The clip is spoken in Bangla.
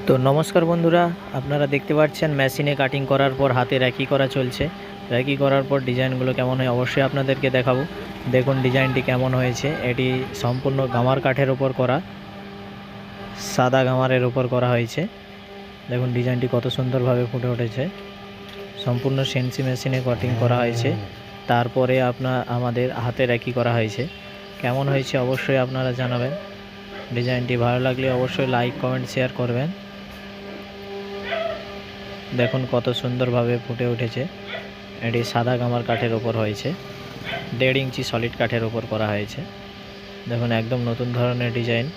তো নমস্কার বন্ধুরা, আপনারা দেখতে পাচ্ছেন মেশিনে কাটিং করার পর হাতে র্যাকি করা চলছে। র্যাকি করার পর ডিজাইনগুলো কেমন হয় অবশ্যই আপনাদেরকে দেখাবো। দেখুন ডিজাইনটি কেমন হয়েছে। এটি সম্পূর্ণ গামার কাঠের উপর করা, সাদা গামারের উপর করা হয়েছে। দেখুন ডিজাইনটি কত সুন্দরভাবে ফুটে উঠেছে। সম্পূর্ণ সিএনসি মেশিনে কাটিং করা হয়েছে, তারপরে আমাদের হাতে র্যাকি করা হয়েছে। কেমন হয়েছে অবশ্যই আপনারা জানাবেন। ডিজাইনটি ভালো লাগলে অবশ্যই লাইক কমেন্ট শেয়ার করবেন। দেখুন কত সুন্দরভাবে ফুটে উঠেছে। এটি সাদা গামার কাঠের ওপর হয়েছে, 1.5 ইঞ্চি সলিড কাঠের ওপর করা হয়েছে। দেখুন একদম নতুন ধরনের ডিজাইন।